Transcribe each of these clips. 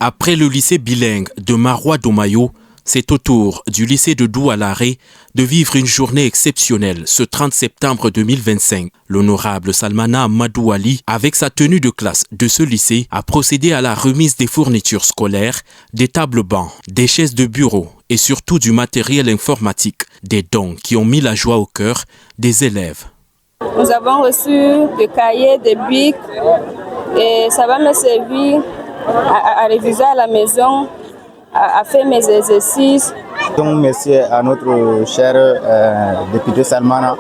Après le lycée bilingue de Maroua Domayo, c'est au tour du lycée de Douala-Ré de vivre une journée exceptionnelle ce 30 septembre 2025. L'honorable Salmana Amadou Ali, avec sa tenue de classe de ce lycée, a procédé à la remise des fournitures scolaires, des tables bancs, des chaises de bureau et surtout du matériel informatique, des dons qui ont mis la joie au cœur des élèves. Nous avons reçu des cahiers, des bics et ça va me servir à réviser à la maison, à faire mes exercices. Donc merci à notre cher député Salmana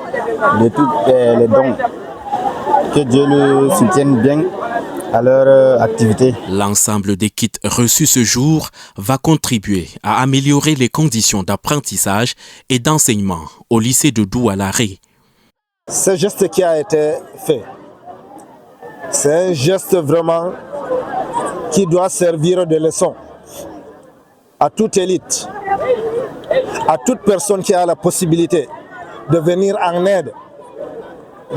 de tous les dons. Que Dieu le soutienne bien à leur activité. L'ensemble des kits reçus ce jour va contribuer à améliorer les conditions d'apprentissage et d'enseignement au lycée de Douala-Ré. Ce geste qui a été fait, c'est un geste vraiment qui doit servir de leçon à toute élite, à toute personne qui a la possibilité de venir en aide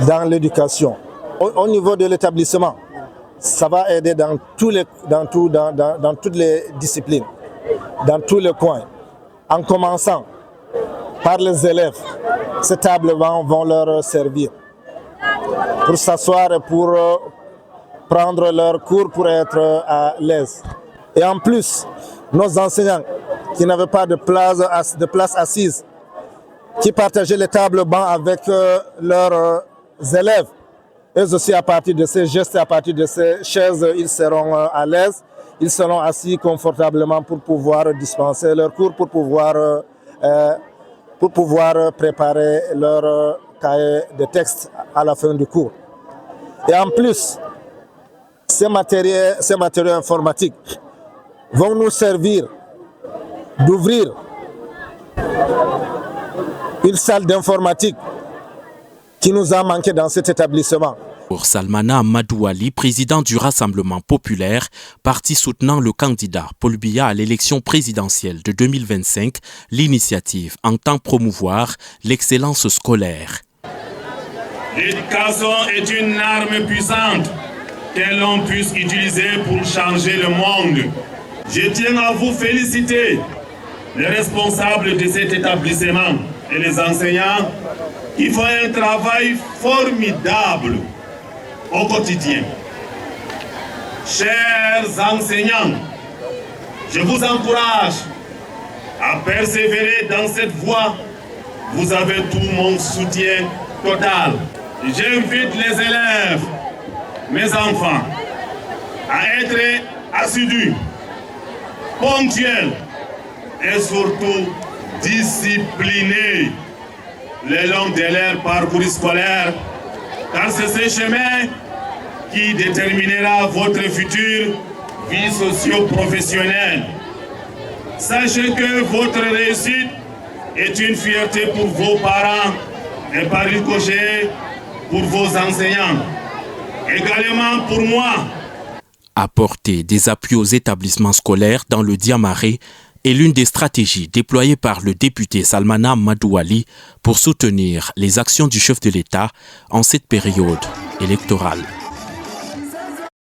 dans l'éducation. Au niveau de l'établissement, ça va aider dans toutes les disciplines, dans tous les coins, en commençant par les élèves. Ces tables vont leur servir pour s'asseoir et pour prendre leur cours pour être à l'aise. Et en plus, nos enseignants qui n'avaient pas de place assise, qui partageaient les tables bancs avec leurs élèves, eux aussi à partir de ces gestes, à partir de ces chaises, ils seront à l'aise, ils seront assis confortablement pour pouvoir dispenser leurs cours, pour pouvoir préparer leur cahier de texte à la fin du cours. Et en plus, ces matériaux informatiques vont nous servir d'ouvrir une salle d'informatique qui nous a manqué dans cet établissement. Pour Salmana Amadou Ali, président du Rassemblement populaire, parti soutenant le candidat Paul Biya à l'élection présidentielle de 2025, l'initiative entend promouvoir l'excellence scolaire. L'éducation est une arme puissante que l'on puisse utiliser pour changer le monde. Je tiens à vous féliciter, les responsables de cet établissement et les enseignants qui font un travail formidable au quotidien. Chers enseignants, je vous encourage à persévérer dans cette voie. Vous avez tout mon soutien total. J'invite les élèves, mes enfants, à être assidus, ponctuels et surtout disciplinés le long de leur parcours scolaire, car c'est ce chemin qui déterminera votre future vie socio-professionnelle. Sachez que votre réussite est une fierté pour vos parents et par ricochet pour vos enseignants. Également pour moi. Apporter des appuis aux établissements scolaires dans le Diamaré est l'une des stratégies déployées par le député Salmana Amadou Ali pour soutenir les actions du chef de l'État en cette période électorale.